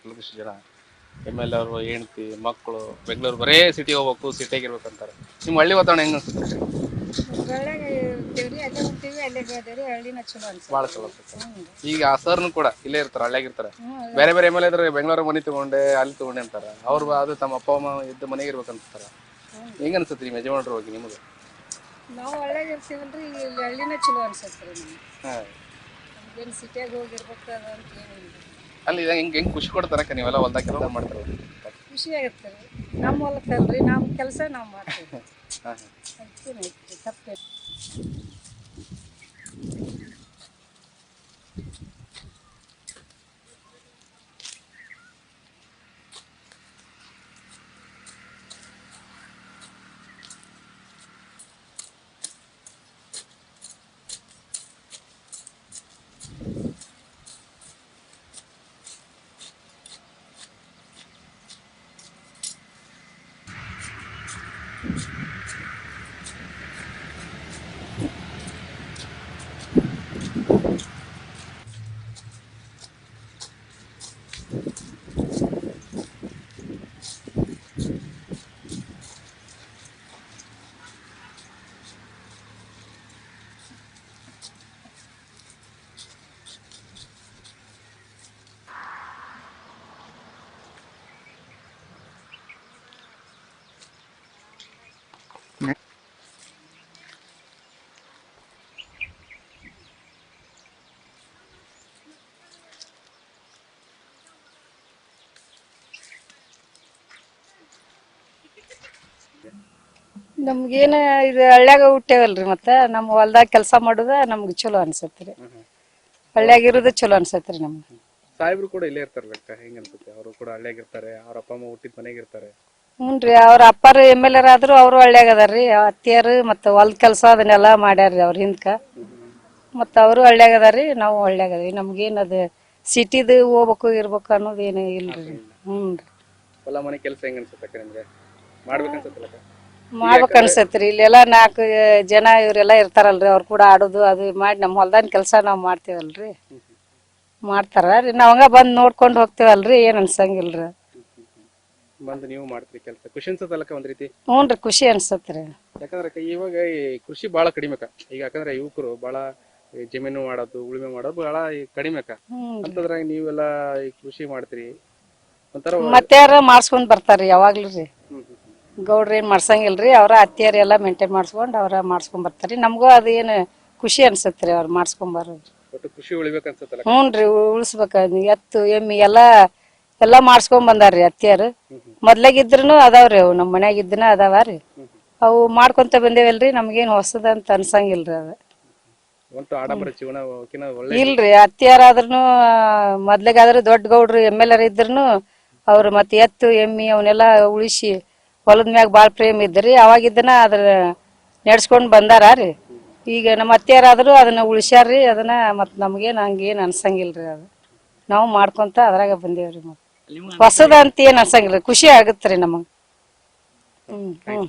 ಕೆಲವಷ್ಟು ಜನ ML ಅವರು ಹೆಂಡತಿ ಮಕ್ಕಳು ಬೆಂಗಳೂರು ಬರೇ ಸಿಟಿ ಹೋಗ್ಬೇಕು ಸಿಟಿಯಾಗಿರ್ಬೇಕು ಅಂತಾರೆ. ನಿಮ್ಮ ಹಳ್ಳಿ ವಾತಾವರಣ ಹೆಂಗ್ ಅನ್ಸುತ್ತೆ? ಭಾಳ ಚಲೋ ಅನ್ಸುತ್ತೆ. ಈಗ ಆ ಸರ್ನು ಕೂಡ ಇಲ್ಲೇ ಇರ್ತಾರೆ, ಹಳ್ಳಿಯಾಗಿರ್ತಾರೆ. ಬೇರೆ ಬೇರೆ ML ಇದ್ರೆ ಬೆಂಗಳೂರು ಮನೆ ತಗೊಂಡೆ ಅಲ್ಲಿ ತಗೊಂಡೆ ಅಂತಾರೆ. ಅವ್ರು ಅದು ತಮ್ಮ ಅಪ್ಪ ಅಮ್ಮ ಇದ್ದ ಮನೆಗೆ ಇರ್ಬೇಕು ಅಂತಾರೆ. ಹೆಂಗ್ ಅನ್ಸುತ್ತೆ ನಿಮ್ಮ ಯಜಮಾನ್ರು ಹೋಗಿ ನಿಮಗೆ? ನಾವು ಹಳ್ಳಿಯಾಗ ಇರ್ತೀವಲ್ರಿ, ಇಲ್ಲಿ ಹಳ್ಳಿನೇ ಚಲೋ ಅನ್ಸತ್ರಿ ನಮ್ಗೆ. ಹಾಂ, ಏನು ಸಿಟಿಯಾಗ ಹೋಗಿರ್ಬೇಕು ಅದಂತ ಏನಿಲ್ಲ. ಅಲ್ಲಿ ಹೆಂಗ್ ಹೆಂಗ್ ಖುಷಿ ಕೊಡ್ತಾರಕ್ಕ ನೀವೆಲ್ಲ ಹೊಲ್ದಾಗ ಕೆಲಸ ಮಾಡ್ತಾರೆ? ಖುಷಿ ಆಗತ್ತೆ ರೀ. ನಮ್ಮ ಹೊಲಕ್ಕಲ್ರಿ, ನಮ್ಮ ಕೆಲಸ ನಾವು ಮಾಡ್ತೀವಿ. ಹಾಂ, ಅದಕ್ಕೇನೈತಿ ತಪ್ಪೇ. ನಮ್ಗೇನ ಇದು ಹಳ್ಳ್ಯಾಗ ಹುಟ್ಟೇವಲ್ರಿ, ಮತ್ತೆ ನಮ್ಮ ಹೊಲ್ದಾಗ ಕೆಲಸ ಮಾಡೋದ ನಮ್ಗೆ ಚಲೋ ಅನ್ಸತ್ರಿ. ಹಳ್ಳ್ಯಾಗ ಇರೋದು ಚಲೋ ಅನ್ಸತ್ರಿ ನಮ್ಗೆ. ಸಾಹೇಬ್ರು ಕೂಡ ಇಲ್ಲೇ ಇರ್ತಾರಲ್ಲ ಅಕ್ಕ, ಹೆಂಗ್ ಅನ್ಸುತ್ತೆ? ಅವರು ಕೂಡ ಹಳ್ಳಿಯಾಗಿರ್ತಾರೆ, ಅವ್ರ ಅಪ್ಪ ಅಮ್ಮ ಹುಟ್ಟಿದ ಮನೆಗೆ ಇರ್ತಾರೆ. ಹ್ಞೂನ್ರಿ, ಅವ್ರ ಅಪ್ಪಾರು ML ಆದ್ರು ಅವರು ಹಳ್ಳ್ಯಾಗ ಅದಾರ್ರಿ. ಅತ್ತಿಯರು ಮತ್ತು ಹೊಲ್ದ ಕೆಲಸ ಅದನ್ನೆಲ್ಲ ಮಾಡ್ಯಾರ್ರಿ ಅವ್ರ ಹಿಂದ್ಕ. ಮತ್ತು ಅವರು ಹಳ್ಳ್ಯಾಗ ಅದಾರ್ರಿ, ನಾವು ಹಳ್ಳ್ಯಾಗ ಅದೀವಿ. ನಮ್ಗೇನು ಅದು ಸಿಟಿದು ಹೋಗ್ಬೇಕು ಇರ್ಬೇಕು ಅನ್ನೋದೇನು ಇಲ್ರಿ. ಹ್ಞೂ ರೀ, ಹೊಲ ಮನೆ ಕೆಲಸ ಹೆಂಗ್ ಅನ್ಸುತ್ತೆ ಅಕ್ಕ ನಿಮ್ಗೆ? ಮಾಡ್ಬೇಕನ್ಸುತ್ತಲ್ಲ? ಮಾಡ್ಬೇಕು ಅನ್ಸತ್ರಿ. ಇಲ್ಲೆಲ್ಲ 4 ಜನ ಇವರೆಲ್ಲ ಇರ್ತಾರಲ್ರಿ, ಅವ್ರು ಕೂಡ ಆಡೋದು ಅದು ಮಾಡಿ ನಮ್ಮ ಹೊಲ್ದಾನ ಕೆಲಸ ನಾವು ಮಾಡ್ತೇವಲ್ರಿ. ಮಾಡ್ತಾರ ರೀ, ನಾವು ಹಂಗ ಬಂದು ನೋಡ್ಕೊಂಡು ಹೋಗ್ತೇವಲ್ರಿ, ಏನು ಅನ್ಸಂಗಿಲ್ರಿ. ಬಂದು ನೀವು ಮಾಡ್ತೀರಿ ಕೆಲಸ, ಖುಷಿ ಅನ್ಸುತ್ತಲ್ಲಕ್ಕ ಒಂದ್ ರೀತಿ? ಹ್ಞೂ ರೀ, ಖುಷಿ ಅನ್ಸತ್ರಿ. ಯಾಕಂದ್ರೆ ಇವಾಗ ಈ ಕೃಷಿ ಬಹಳ ಕಡಿಮೆ ಅಕ್ಕ. ಈಗ ಯಾಕಂದ್ರೆ ಯುವಕರು ಬಹಳ ಜಮೀನು ಮಾಡೋದು ಉಳುಮೆ ಮಾಡೋದು ಬಹಳ ಕಡಿಮೆ ಅಕ್ಕ. ಅಂತದ್ರಾಗ ನೀವೆಲ್ಲ ಈ ಕೃಷಿ ಮಾಡ್ತೀರಿ ಒಂಥರ. ಮತ್ತೆ ಯಾರ ಮಾಡ್ಸ್ಕೊಂಡ್ ಬರ್ತಾರ್ರಿ ಯಾವಾಗ್ಲೂ ರೀ. ಗೌಡ್ರ ಏನ್ ಮಾಡ್ಸಂಗಿಲ್ರಿ, ಅವ್ರ ಅತ್ತಿಯರ್ ಎಲ್ಲ ಮೇಂಟೈನ್ ಮಾಡ್ಸ್ಕೊಂಡ್ ಅವ್ರ ಮಾಡ್ಸ್ಕೊಂಡ್ ಬರ್ತಾರ್ರಿ. ನಮಗೂ ಅದೇನು ಖುಷಿ ಅನ್ಸತ್ರಿ ಅವ್ರು ಮಾಡ್ಸ್ಕೊಂಡ್ ಬರೋದು. ಒಟ್ಟು ಕೃಷಿ ಉಳಿಬೇಕು ಅನ್ಸುತ್ತಲ್ಲ? ಹ್ಞೂ ರೀ, ಉಳಿಸ್ಬೇಕ. ಎತ್ತು ಎಮ್ಮಿ ಎಲ್ಲ ಮಾಡ್ಸ್ಕೊಂಡ್ ಬಂದಾರ್ರಿ ಅತ್ತಿಯರು. ಮೊದ್ಲಾಗಿದ್ರುನು ಅದಾವ್ರಿ, ಅವು ನಮ್ಮ ಮನ್ಯಾಗ ಇದ್ದನ ಅದಾವ ರೀ. ಅವು ಮಾಡ್ಕೊಂತ ಬಂದೇವಲ್ರಿ, ನಮ್ಗೇನು ಹೊಸದಂತ ಅನ್ಸಂಗಿಲ್ರಿ ಅದು. ಒಟ್ಟು ಆಡಂಬರ ಜೀವನ ಇಲ್ರಿ, ಅತ್ತಿಯರಾದ್ರೂ ಮೊದ್ಲಿಗಾದ್ರೆ ದೊಡ್ಡ ಗೌಡ್ರು ML ಇದ್ರುನು ಅವ್ರು ಮತ್ತೆ ಎತ್ತು ಎಮ್ಮಿ ಅವನ್ನೆಲ್ಲ ಉಳಿಸಿ ಹೊಲದ ಮ್ಯಾಗ ಭಾಳ ಪ್ರೇಮ ಇದ್ರಿ. ಅವಾಗಿದ್ದನ ಅದ್ರ ನಡ್ಸ್ಕೊಂಡ್ ಬಂದಾರ ರೀ. ಈಗ ನಮ್ಮ ಅತ್ತಿಯರಾದ್ರು ಅದನ್ನ ಉಳಿಸ್ಯಾರ್ರಿ. ಅದನ್ನ ಮತ್ ನಮ್ಗೇನ್ ಹಂಗೇನ್ ಅನ್ಸಂಗಿಲ್ರಿ. ಅದು ನಾವು ಮಾಡ್ಕೊಂತ ಅದ್ರಾಗ ಬಂದೇವ್ರಿ. ಮತ್ತೆ ಹೊಸದ ಅಂತ ಏನ್ ಅನ್ಸಂಗಿಲ್ರಿ, ಖುಷಿ ಆಗತ್ರಿ ನಮಗ್. ಹ್ಮ್.